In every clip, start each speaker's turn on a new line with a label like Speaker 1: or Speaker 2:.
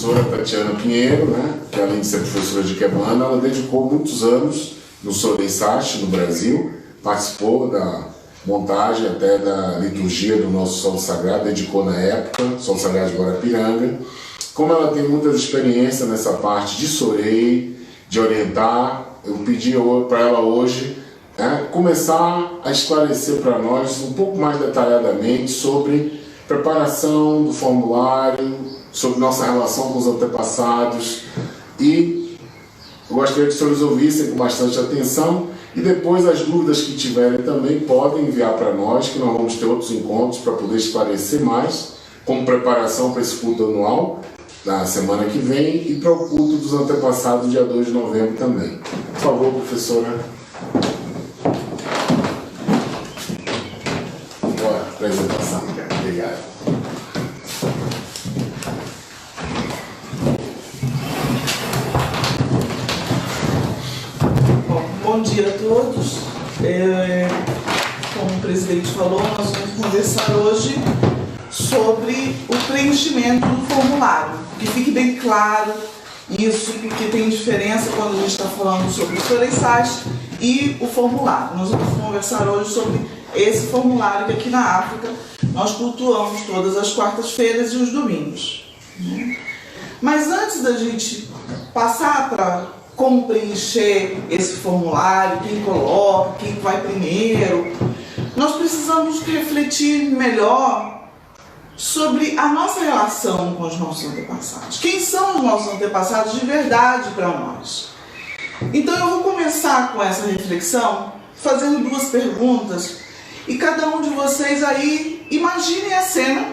Speaker 1: professora Tatiana Pinheiro, né, que além de ser professora de Ikebana, ela dedicou muitos anos no Sorei Sashi, no Brasil, participou da montagem até da liturgia do nosso Sol Sagrado, dedicou na época, Sol Sagrado de Guarapiranga. Como ela tem muita experiência nessa parte de Sorei, de orientar, eu pedi para ela hoje começar a esclarecer para nós um pouco mais detalhadamente sobre preparação do formulário, sobre nossa relação com os antepassados, e eu gostaria que os senhores ouvissem com bastante atenção, e depois as dúvidas que tiverem também podem enviar para nós, que nós vamos ter outros encontros para poder esclarecer mais, como preparação para esse culto anual da semana que vem e para o culto dos antepassados dia 2 de novembro também. Por favor, professora. Boa apresentação. Obrigado.
Speaker 2: Bom dia a todos. Como o presidente falou, nós vamos conversar hoje sobre o preenchimento do formulário. Que fique bem claro isso, porque tem diferença quando a gente está falando sobre o Sorei Sashi e o formulário. Nós vamos conversar hoje sobre esse formulário que aqui na África nós cultuamos todas as quartas-feiras e os domingos. Mas antes da gente passar para como preencher esse formulário, quem coloca, quem vai primeiro, nós precisamos refletir melhor sobre a nossa relação com os nossos antepassados. Quem são os nossos antepassados de verdade para nós? Então eu vou começar com essa reflexão fazendo duas perguntas e cada um de vocês aí imaginem a cena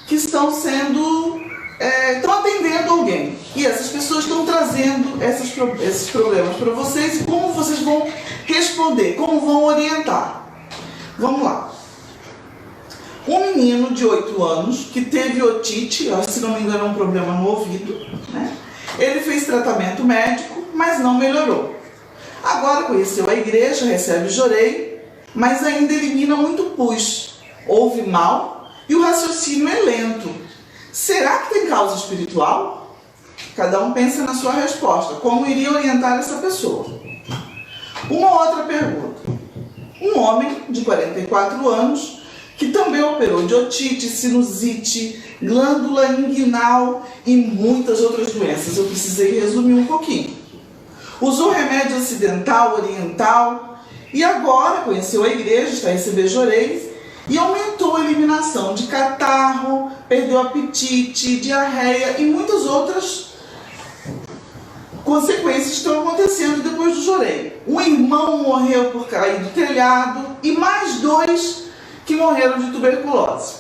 Speaker 2: que estão atendendo alguém. E essas pessoas estão trazendo esses problemas para vocês e como vocês vão responder, como vão orientar. Vamos lá. Um menino de 8 anos que teve otite, se não me engano é um problema no ouvido, né? Ele fez tratamento médico, mas não melhorou. Agora conheceu a igreja, recebe jorei, mas ainda elimina muito pus, ouve mal e o raciocínio é lento. Será que tem causa espiritual? Cada um pensa na sua resposta. Como iria orientar essa pessoa? Uma outra pergunta. Um homem de 44 anos que também operou de otite, sinusite, glândula inguinal e muitas outras doenças. Eu precisei resumir um pouquinho. Usou remédio ocidental, oriental e agora conheceu a igreja, está recebendo joreis e aumentou a eliminação de catarro, perdeu apetite, diarreia e muitas outras consequências estão acontecendo depois do jorei. Um irmão morreu por cair do telhado e mais 2 que morreram de tuberculose.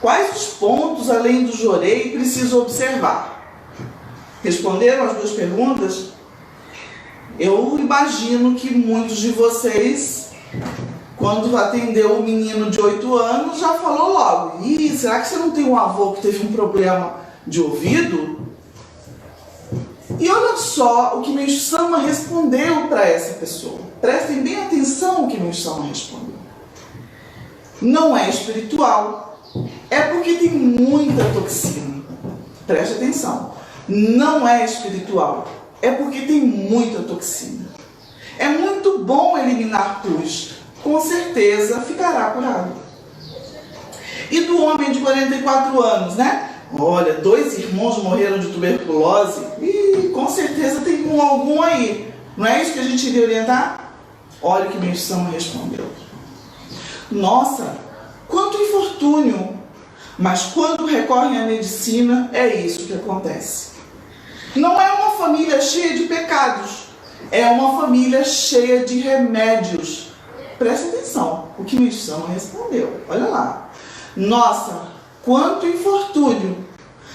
Speaker 2: Quais os pontos, além do jorei, preciso observar? Responderam as duas perguntas? Eu imagino que muitos de vocês, quando atendeu o menino de 8 anos, já falou logo: Ih, será que você não tem um avô que teve um problema de ouvido? E olha só o que Meixo Sama respondeu para essa pessoa. Prestem bem atenção no que Meixo Sama respondeu. Não é espiritual, é porque tem muita toxina. Preste atenção. Não é espiritual, é porque tem muita toxina. É muito bom eliminar pus, com certeza ficará curado. E do homem de 44 anos, né? Olha, 2 irmãos morreram de tuberculose e com certeza tem algum aí. Não é isso que a gente iria orientar? Olha o que Meixo Sama respondeu. Nossa, quanto infortúnio! Mas quando recorrem à medicina, é isso que acontece. Não é uma família cheia de pecados, é uma família cheia de remédios. Preste atenção, o que Meixo Sama respondeu. Olha lá. Nossa, quanto infortúnio!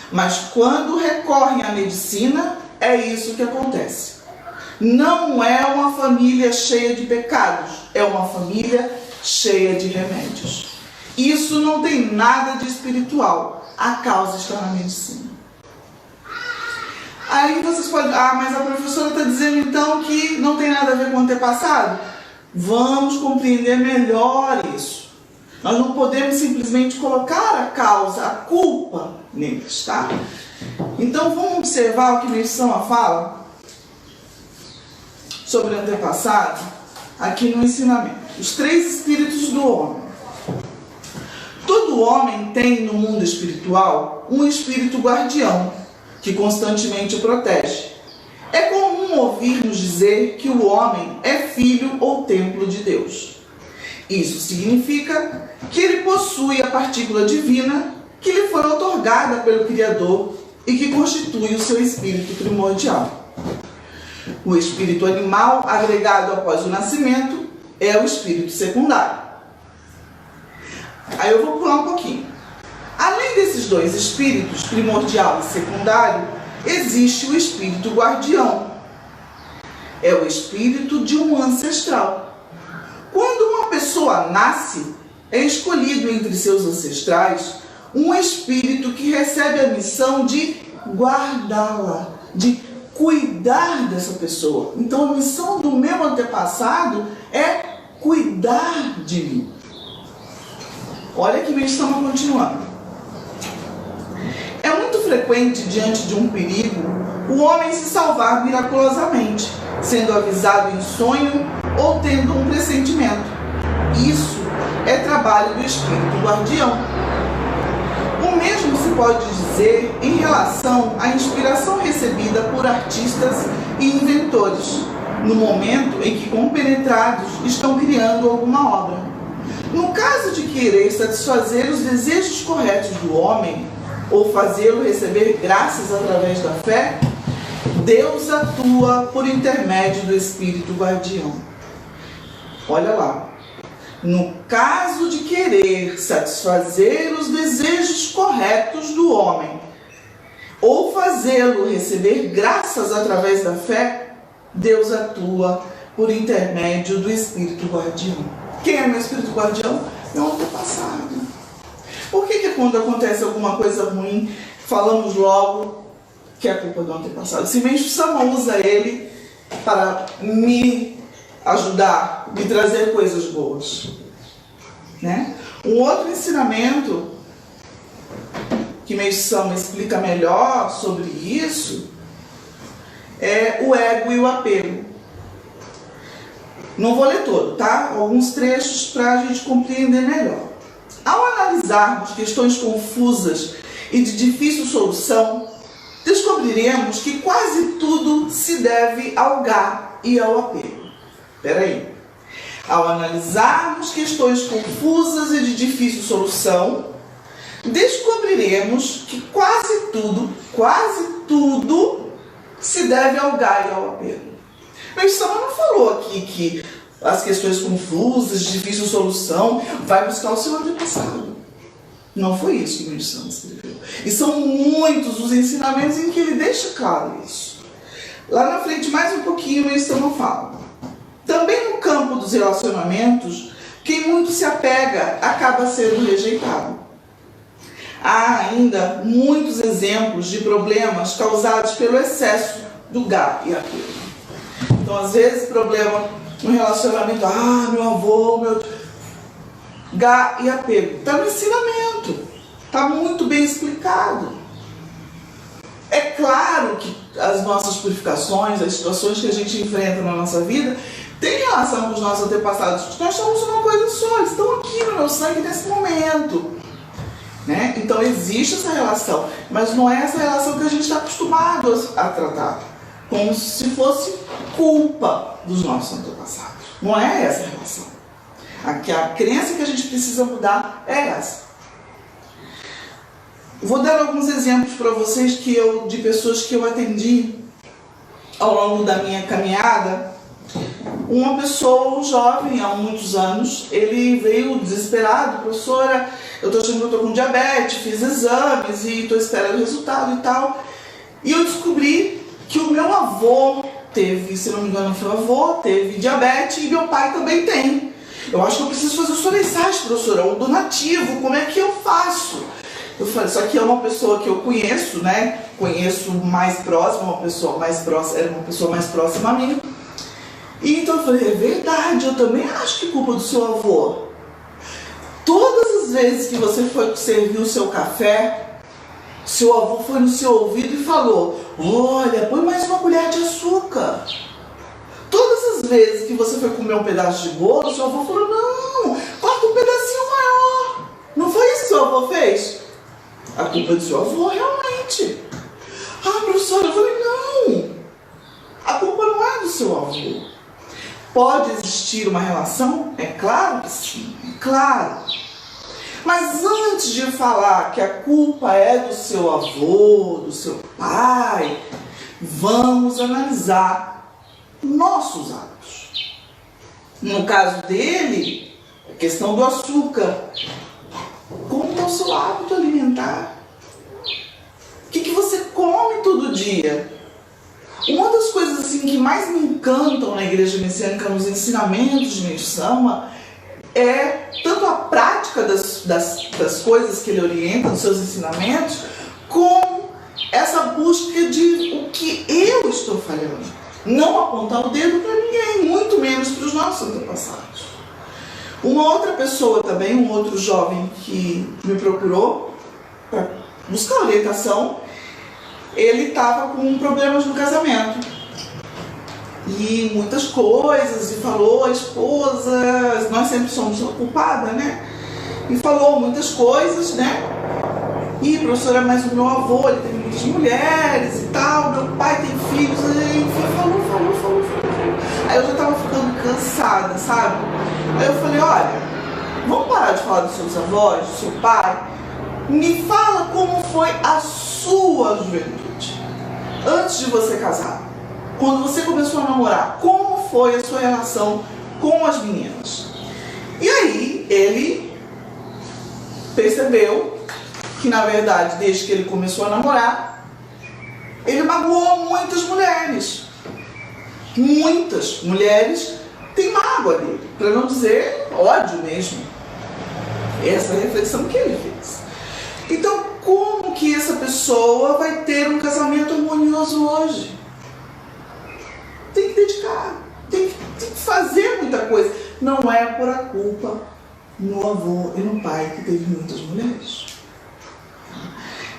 Speaker 2: Mas quando recorrem à medicina, é isso que acontece. Não é uma família cheia de pecados, é uma família cheia de remédios. Isso não tem nada de espiritual. A causa está na medicina. Aí vocês podem... mas a professora está dizendo então que não tem nada a ver com o antepassado? Vamos compreender melhor isso. Nós não podemos simplesmente colocar a causa, a culpa neles, tá? Então vamos observar o que Meixo Sama fala sobre o antepassado aqui no ensinamento. Os 3 espíritos do homem. Todo homem tem no mundo espiritual um espírito guardião que constantemente o protege. É comum ouvir-nos dizer que o homem é filho ou templo de Deus. Isso significa que ele possui a partícula divina que lhe foi outorgada pelo Criador e que constitui o seu espírito primordial. O espírito animal agregado após o nascimento é o espírito secundário. Aí eu vou pular um pouquinho. Além desses 2 espíritos, primordial e secundário, existe o espírito guardião. É o espírito de um ancestral. Quando uma pessoa nasce, é escolhido entre seus ancestrais um espírito que recebe a missão de guardá-la, de cuidar dessa pessoa. Então a missão do meu antepassado é cuidar de mim. Olha que Meixo Sama continuando. É muito frequente, diante de um perigo, o homem se salvar miraculosamente, sendo avisado em sonho ou tendo um pressentimento. Isso é trabalho do espírito guardião. O mesmo se pode dizer em relação à inspiração recebida por artistas e inventores, no momento em que, compenetrados, estão criando alguma obra. No caso de querer satisfazer os desejos corretos do homem, ou fazê-lo receber graças através da fé, Deus atua por intermédio do espírito guardião. Olha lá. No caso de querer satisfazer os desejos corretos do homem, ou fazê-lo receber graças através da fé, Deus atua por intermédio do espírito guardião. Quem é meu espírito guardião? Meu antepassado. Por que quando acontece alguma coisa ruim, falamos logo que é a culpa do antepassado? Se Meixo Sama usa ele para me ajudar, me trazer coisas boas, né? Um outro ensinamento que Meixo Sama explica melhor sobre isso é o ego e o apego. Não vou ler todo, tá? Alguns trechos para a gente compreender melhor. Ao analisarmos questões confusas e de difícil solução, descobriremos que quase tudo se deve ao Gá e ao apego. Espera aí. Ao analisarmos questões confusas e de difícil solução, descobriremos que quase tudo se deve ao Gá e ao apego. Meixo Sama não falou aqui que as questões confusas, de difícil solução, vai buscar o seu antepassado. Não foi isso que Meixo Sama escreveu. E são muitos os ensinamentos em que ele deixa claro isso. Lá na frente, mais um pouquinho, Meixo Sama fala. Também no campo dos relacionamentos, quem muito se apega acaba sendo rejeitado. Há ainda muitos exemplos de problemas causados pelo excesso do Gá e apego. Então, às vezes, problema no relacionamento, meu avô, meu... Gá e apego. Está no ensinamento. Está muito bem explicado. É claro que as nossas purificações, as situações que a gente enfrenta na nossa vida, tem relação com os nossos antepassados. Nós somos uma coisa só, eles estão aqui no meu sangue nesse momento. Né? Então, existe essa relação. Mas não é essa relação que a gente está acostumado a tratar. Como se fosse culpa dos nossos antepassados. Não é essa a relação. A crença que a gente precisa mudar é essa. Vou dar alguns exemplos para vocês de pessoas que eu atendi ao longo da minha caminhada. Uma pessoa, um jovem, há muitos anos, ele veio desesperado: professora, eu estou achando que eu estou com diabetes, fiz exames e estou esperando o resultado e tal. E eu descobri que o meu avô teve, se não me engano, meu avô teve diabetes e meu pai também tem. Eu acho que eu preciso fazer o solençagem, professora, um donativo, como é que eu faço? Eu falei, só que é uma pessoa que eu conheço, né? Conheço mais próxima, uma pessoa mais próxima, era uma pessoa mais próxima a mim. E então eu falei, é verdade, eu também acho que é culpa do seu avô. Todas as vezes que você foi servir o seu café, Seu avô foi no seu ouvido e falou: olha, põe mais uma colher de açúcar. Todas as vezes que você foi comer um pedaço de bolo, seu avô falou: não, corta um pedacinho maior. Não foi isso que seu avô fez? A culpa é do seu avô, realmente. Ah, professora, eu falei: não, a culpa não é do seu avô. Pode existir uma relação? É claro que sim, é claro. Mas antes de falar que a culpa é do seu avô, do seu pai, vamos analisar nossos atos. No caso dele, a questão do açúcar. Como é o seu hábito alimentar? O que você come todo dia? Uma das coisas assim, que mais me encantam na Igreja Messiânica, nos ensinamentos de Meishu Sama, é tanto a prática das coisas que ele orienta, dos seus ensinamentos, como essa busca de o que eu estou falhando. Não apontar o dedo para ninguém, muito menos para os nossos antepassados. Uma outra pessoa também, um outro jovem que me procurou para buscar orientação, ele estava com problemas no casamento. E muitas coisas, e falou a esposa, nós sempre somos a culpada, né? E falou muitas coisas, né? E professora, mas o meu avô, ele tem muitas mulheres e tal, meu pai tem filhos, enfim, falou. Aí eu já estava ficando cansada, sabe? Aí eu falei: olha, vamos parar de falar dos seus avós, do seu pai. Me fala como foi a sua juventude, antes de você casar. Quando você começou a namorar, como foi a sua relação com as meninas? E aí ele percebeu que, na verdade, desde que ele começou a namorar, ele magoou muitas mulheres. Muitas mulheres têm mágoa dele, para não dizer ódio mesmo. Essa é a reflexão que ele fez. Então, como que essa pessoa vai ter um casamento harmonioso hoje? Tem que dedicar, tem que fazer muita coisa. Não é por a culpa no avô e no pai que teve muitas mulheres.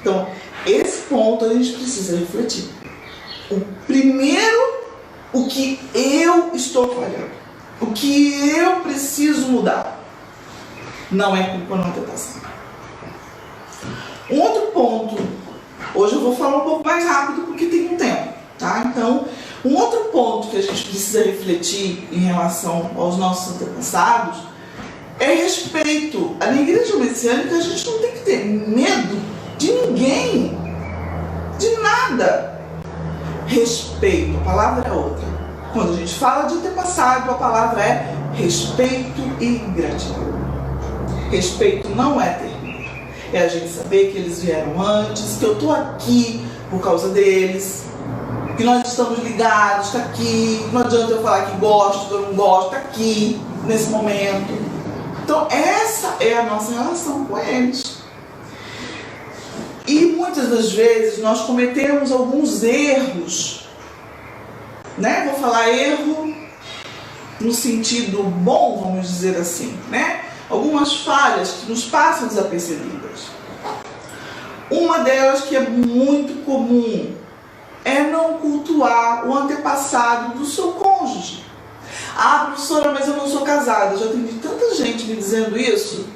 Speaker 2: Então, esse ponto a gente precisa refletir. O primeiro, o que eu estou falhando, o que eu preciso mudar. Não é culpa no antepassado. Um outro ponto, hoje eu vou falar um pouco mais rápido porque tem um tempo, tá? Então, um outro ponto que a gente precisa refletir em relação aos nossos antepassados é respeito. Na Igreja Messiânica a gente não tem que ter medo de ninguém, de nada. Respeito, a palavra é outra. Quando a gente fala de antepassado, a palavra é respeito e gratidão. Respeito não é ter medo. É a gente saber que eles vieram antes, que eu estou aqui por causa deles, que nós estamos ligados, está aqui, não adianta eu falar que gosto, que eu não gosto, está aqui, nesse momento. Então essa é a nossa relação com eles. E muitas das vezes nós cometemos alguns erros, né? Vou falar erro no sentido bom, vamos dizer assim, né? Algumas falhas que nos passam desapercebidas. Uma delas, que é muito comum, é não cultuar o antepassado do seu cônjuge. Ah, professora, mas eu não sou casada. Eu já atendi tanta gente me dizendo isso.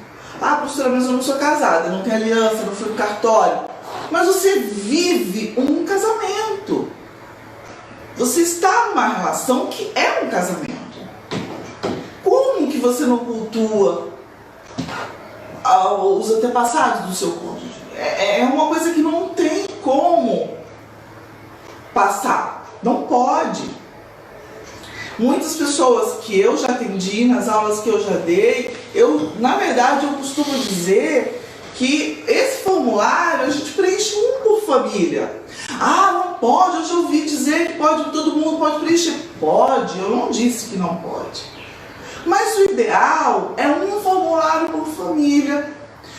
Speaker 2: Ah, professora, mas eu não sou casada, não tenho aliança, não fui no cartório. Mas você vive um casamento. Você está numa relação que é um casamento. Como que você não cultua os antepassados do seu cônjuge? É uma coisa que não tem como passar. Não pode. Muitas pessoas que eu já atendi, nas aulas que eu já dei, na verdade, eu costumo dizer que esse formulário a gente preenche um por família. Ah, não pode, eu já ouvi dizer que pode, todo mundo pode preencher. Pode, eu não disse que não pode. Mas o ideal é um formulário por família.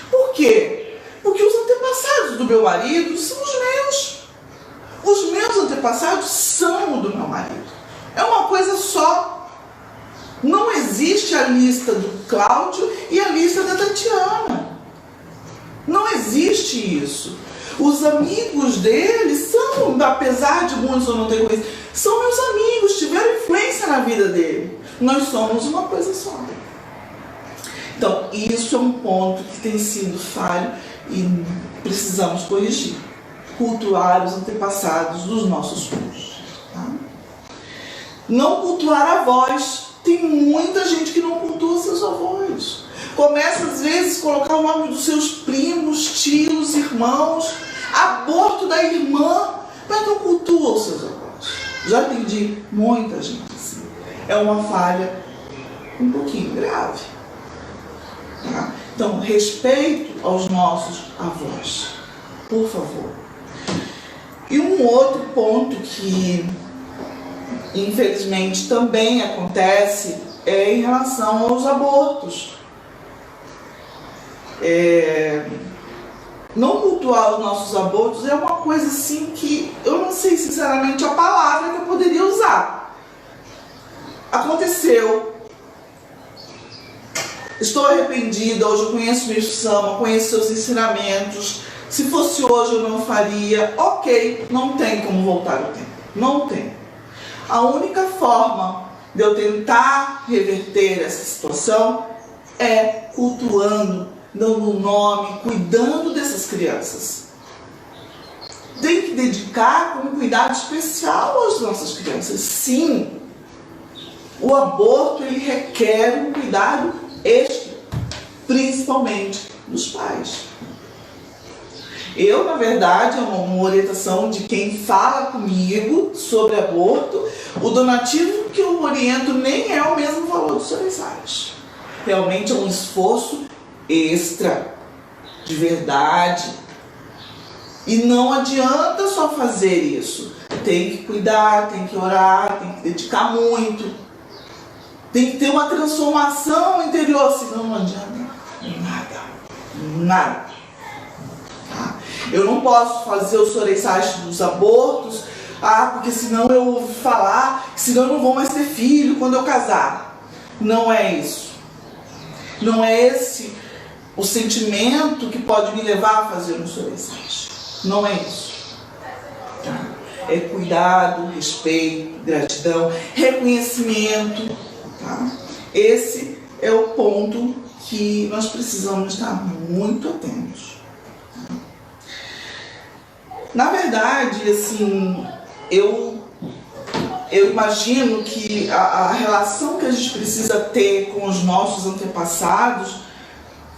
Speaker 2: Por quê? Porque os antepassados do meu marido são os meus. Os meus antepassados são o do meu marido. É uma coisa só. Não existe a lista do Cláudio e a lista da Tatiana. Não existe isso. Os amigos dele são, apesar de muitos eu não ter conhecido, são meus amigos, tiveram influência na vida dele. Nós somos uma coisa só. Então, isso é um ponto que tem sido falho e precisamos corrigir. Cultuar os antepassados dos nossos cônjuges. Tá? Não cultuar avós. Tem muita gente que não cultua seus avós. Começa, às vezes, a colocar o nome dos seus primos, tios, irmãos, aborto da irmã, mas não cultua os seus avós. Já atendi muita gente assim. É uma falha um pouquinho grave. Tá? Então, respeito aos nossos avós, por favor. E um outro ponto que, infelizmente, também acontece é em relação aos abortos. Não cultuar os nossos abortos é uma coisa assim que eu não sei sinceramente a palavra que eu poderia usar. Aconteceu. Estou arrependida, hoje eu conheço Mr. Sama, conheço seus ensinamentos. Se fosse hoje eu não faria. Ok, não tem como voltar o tempo. Não tem. A única forma de eu tentar reverter essa situação é cultuando, dando um nome, cuidando dessas crianças. Tem que dedicar com um cuidado especial às nossas crianças. Sim, o aborto ele requer um cuidado extra, principalmente dos pais. Eu, na verdade, é uma orientação de quem fala comigo sobre aborto. O donativo que eu oriento nem é o mesmo valor dos solidários. Realmente é um esforço extra, de verdade. E não adianta só fazer isso. Tem que cuidar, tem que orar, tem que dedicar muito. Tem que ter uma transformação interior, senão não adianta nada. Nada. Eu não posso fazer o soreissage dos abortos, porque senão eu ouvo falar, senão eu não vou mais ter filho quando eu casar. Não é isso. Não é esse o sentimento que pode me levar a fazer um soreissage. Não é isso. Tá? É cuidado, respeito, gratidão, reconhecimento. Tá? Esse é o ponto que nós precisamos estar muito atentos. Na verdade, assim, eu imagino que a relação que a gente precisa ter com os nossos antepassados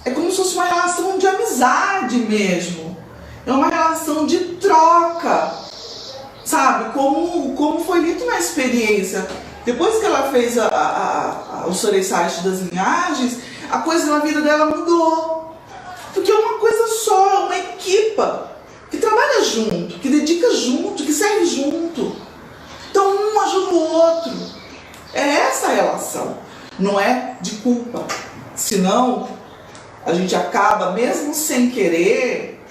Speaker 2: é como se fosse uma relação de amizade mesmo. É uma relação de troca, sabe? Como foi dito na experiência. Depois que ela fez o soreissage das linhagens, a coisa na vida dela mudou. Porque é uma coisa só, é uma equipa que trabalha junto, que dedica junto, que serve junto. Então um ajuda o outro. É essa a relação, não é de culpa. Senão a gente acaba, mesmo sem querer,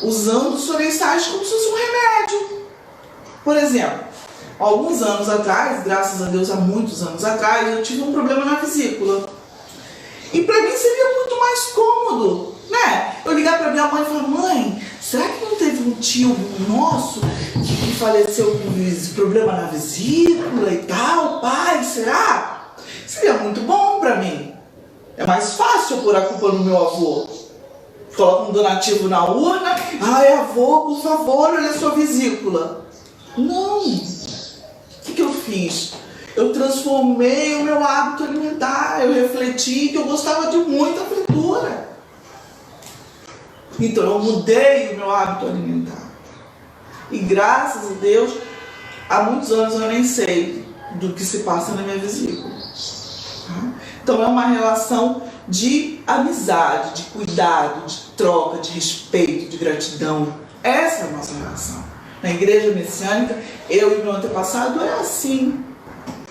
Speaker 2: usando o soreissage como se fosse um remédio. Por exemplo, alguns anos atrás, graças a Deus há muitos anos atrás, eu tive um problema na vesícula. E para mim seria muito mais cômodo, né? Eu ligar para minha mãe e falar: mãe, será que não teve um tio nosso que faleceu com problema na vesícula e tal? Pai, será? Seria muito bom para mim. É mais fácil eu pôr a culpa no meu avô. Coloca um donativo na urna. Ai, avô, por favor, olha a sua vesícula. Não. O que eu fiz? Eu transformei o meu hábito alimentar. Eu refleti que eu gostava de muita fritura. Então eu mudei o meu hábito alimentar. E graças a Deus, há muitos anos eu nem sei do que se passa na minha vesícula. Então é uma relação de amizade, de cuidado, de troca, de respeito, de gratidão. Essa é a nossa relação. Na igreja messiânica, eu e meu antepassado é assim.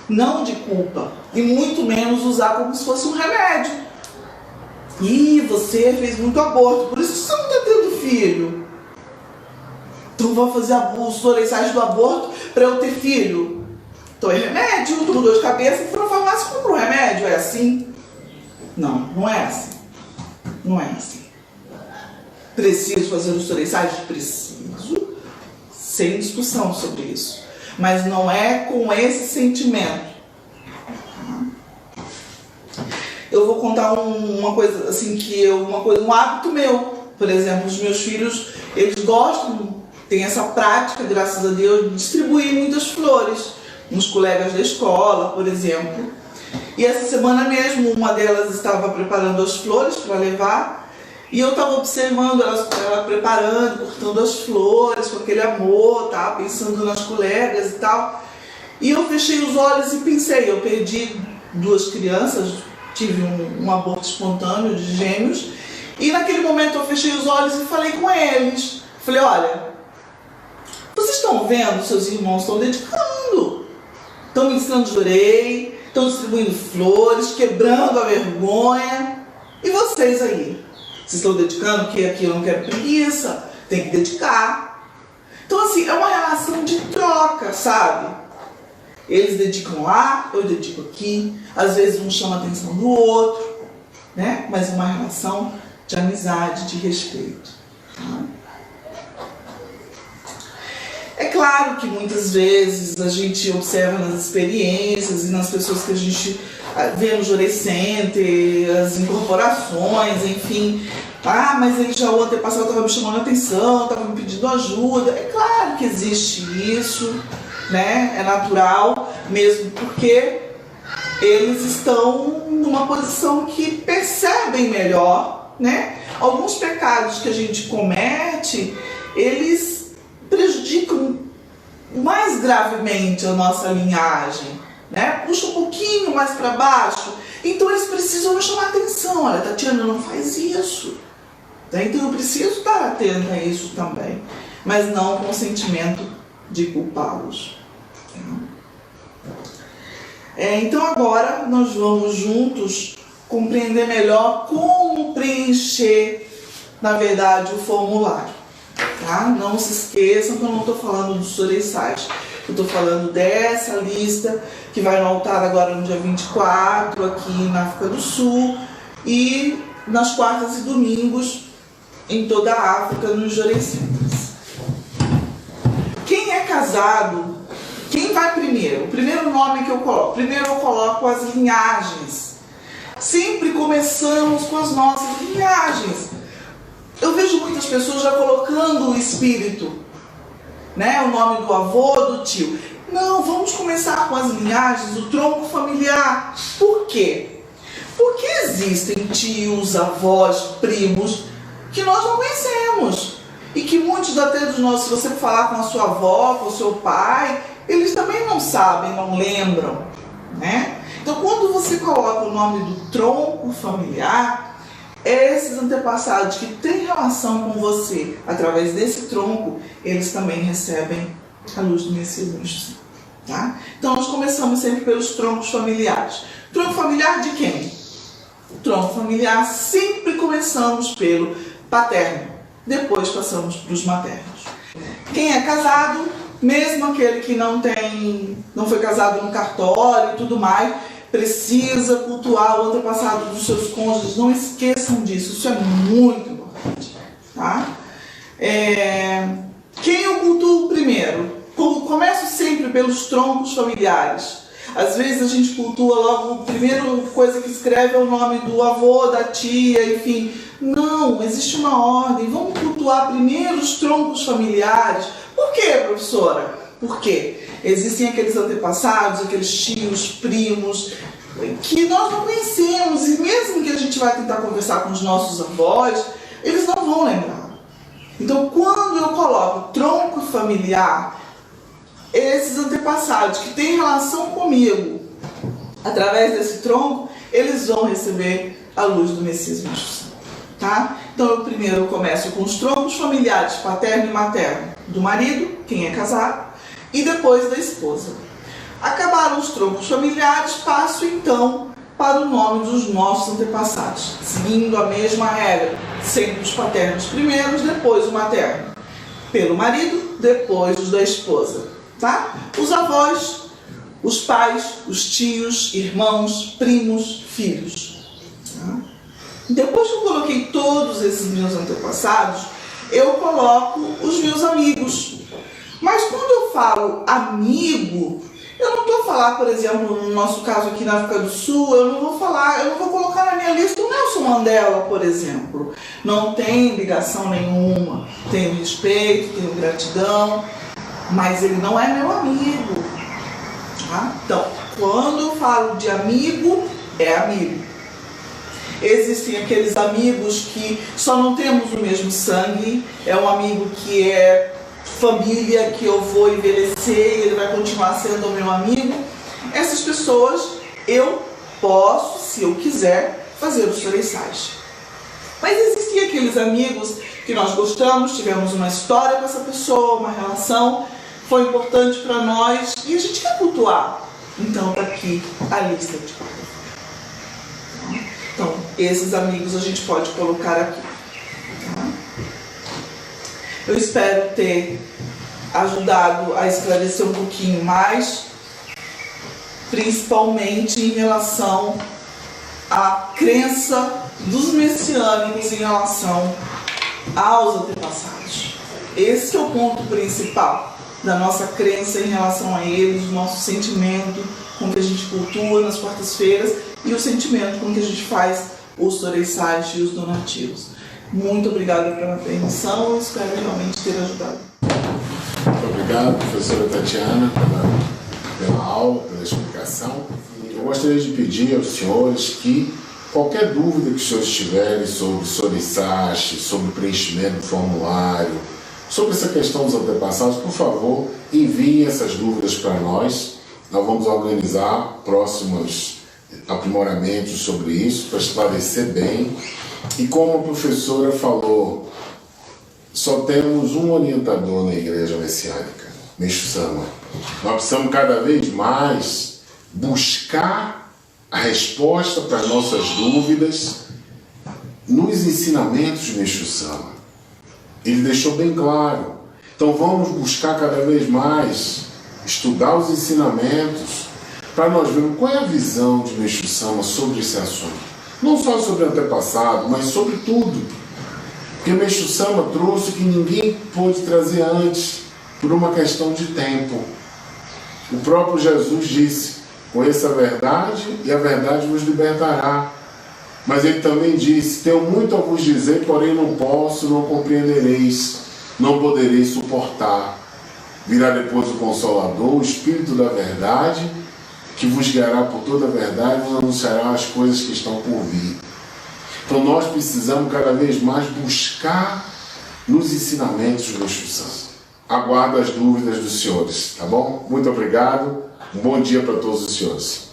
Speaker 2: Não de culpa. E muito menos usar como se fosse um remédio. Ih, você fez muito aborto, por isso você não está tendo filho. Então vou fazer o soreissage do aborto para eu ter filho. Então é remédio, estou com dor de cabeça, fui na farmácia e compro um remédio. É assim? Não, não é assim. Não é assim. Preciso fazer os toreiçais? Preciso, sem discussão sobre isso. Mas não é com esse sentimento. Eu vou contar uma coisa assim um hábito meu. Por exemplo, os meus filhos, eles gostam, têm essa prática, graças a Deus, de distribuir muitas flores nos colegas da escola, por exemplo. E essa semana mesmo, uma delas estava preparando as flores para levar, e eu estava observando ela preparando, cortando as flores com aquele amor, tá? Pensando nas colegas e tal. E eu fechei os olhos e pensei, eu perdi 2 crianças, tive um aborto espontâneo de gêmeos, e naquele momento eu fechei os olhos e falei com eles. Falei, olha, vocês estão vendo, seus irmãos estão dedicando, estão me ensinando jurei, estão distribuindo flores, quebrando a vergonha. E vocês aí? Vocês estão dedicando? Que aqui eu não quero preguiça, tem que dedicar. Então assim, é uma relação de troca, sabe? Eles dedicam lá, eu dedico aqui. Às vezes um chama a atenção do outro, né? Mas é uma relação de amizade, de respeito. Tá? É claro que muitas vezes a gente observa nas experiências e nas pessoas que a gente vê no Jurei Center, as incorporações, enfim. Ah, mas ele já o antepassado estava me chamando a atenção, estava me pedindo ajuda. É claro que existe isso, né? É natural, mesmo porque eles estão numa posição que percebem melhor, né? Alguns pecados que a gente comete, eles prejudicam mais gravemente a nossa linhagem, né? Puxa um pouquinho mais para baixo, então eles precisam chamar atenção. Olha, Tatiana, não faz isso, tá? Então eu preciso estar atenta a isso também, mas não com o sentimento de culpá-los. Então agora nós vamos juntos compreender melhor como preencher, na verdade, o formulário. Tá? Não se esqueçam que eu não estou falando dos toreiçais, eu estou falando dessa lista que vai no altar agora no dia 24, aqui na África do Sul, e nas quartas e domingos em toda a África, nos Jurei Centers. Quem é casado, quem vai primeiro? O primeiro nome que eu coloco, primeiro eu coloco as linhagens. Sempre começamos com as nossas linhagens. Eu vejo muitas pessoas já colocando o espírito, né? O nome do avô, do tio. Não, vamos começar com as linhagens, o tronco familiar. Por quê? Porque existem tios, avós, primos que nós não conhecemos. E que muitos até dos nossos, se você falar com a sua avó, com o seu pai, eles também não sabem, não lembram, né? Então, quando você coloca o nome do tronco familiar, esses antepassados que têm relação com você, através desse tronco, eles também recebem a luz do Messias. Tá? Então, nós começamos sempre pelos troncos familiares. Tronco familiar de quem? Tronco familiar, sempre começamos pelo paterno, depois passamos para os maternos. Quem é casado, mesmo aquele que não foi casado no cartório e tudo mais, precisa cultuar o antepassado dos seus cônjuges. Não esqueçam disso, isso é muito importante. Tá? Quem eu cultuo primeiro? Começo sempre pelos troncos familiares. Às vezes a gente cultua logo, a primeira coisa que escreve é o nome do avô, da tia, enfim. Não, existe uma ordem. Vamos cultuar primeiro os troncos familiares. Por quê, professora? Por quê? Existem aqueles antepassados, aqueles tios, primos, que nós não conhecemos. E mesmo que a gente vai tentar conversar com os nossos avós, eles não vão lembrar. Então, quando eu coloco tronco familiar, esses antepassados que têm relação comigo, através desse tronco, eles vão receber a luz do Messias Santo. Tá? Então, eu primeiro começo com os troncos familiares, paterno e materno, do marido, quem é casado, e depois da esposa. Acabaram os troncos familiares, passo então para o nome dos nossos antepassados, seguindo a mesma regra, sempre os paternos primeiros, depois o materno. Pelo marido, depois os da esposa. Tá? Os avós, os pais, os tios, irmãos, primos, filhos. Tá? Depois que eu coloquei todos esses meus antepassados, eu coloco os meus amigos. Mas quando eu falo amigo, eu não estou falando, por exemplo, no nosso caso aqui na África do Sul, eu não vou colocar na minha lista o Nelson Mandela, por exemplo. Não tem ligação nenhuma, tenho respeito, tenho gratidão, mas ele não é meu amigo. Tá? Então, quando eu falo de amigo, é amigo. Existem aqueles amigos que só não temos o mesmo sangue, é um amigo que é família, que eu vou envelhecer e ele vai continuar sendo meu amigo. Essas pessoas eu posso, se eu quiser, fazer os chouriçais. Mas existem aqueles amigos que nós gostamos, tivemos uma história com essa pessoa, uma relação, foi importante para nós e a gente quer cultuar. Então está aqui a lista de quarta-feira. Então, esses amigos a gente pode colocar aqui. Tá? Eu espero ter ajudado a esclarecer um pouquinho mais, principalmente em relação à crença dos messiânicos em relação aos antepassados. Esse é o ponto principal da nossa crença em relação a eles, do nosso sentimento com que a gente cultua nas quartas-feiras e o sentimento com que a gente faz os chouriçais e os donativos. Muito obrigada pela permissão, eu espero realmente ter ajudado.
Speaker 1: Muito obrigado, professora Tatiana, pela aula, pela explicação. Eu gostaria de pedir aos senhores que qualquer dúvida que os senhores tiverem sobre chouriçais, sobre o preenchimento do formulário, sobre essa questão dos antepassados, por favor, enviem essas dúvidas para nós. Nós vamos organizar próximos aprimoramentos sobre isso, para esclarecer bem. E como a professora falou, só temos um orientador na Igreja Messiânica, Meixo Sama. Nós precisamos cada vez mais buscar a resposta para as nossas dúvidas nos ensinamentos de Meixo Sama. Ele deixou bem claro. Então vamos buscar cada vez mais estudar os ensinamentos para nós vermos qual é a visão de Meixo Sama sobre esse assunto. Não só sobre o antepassado, mas sobre tudo. Porque Meixo Sama trouxe o que ninguém pôde trazer antes, por uma questão de tempo. O próprio Jesus disse: conheça a verdade e a verdade vos libertará. Mas ele também disse: tenho muito a vos dizer, porém não posso, não compreendereis, não podereis suportar. Virá depois o Consolador, o Espírito da verdade, que vos guiará por toda a verdade e vos anunciará as coisas que estão por vir. Então nós precisamos cada vez mais buscar nos ensinamentos do Meixo Sama. Aguardo as dúvidas dos senhores, tá bom? Muito obrigado, um bom dia para todos os senhores.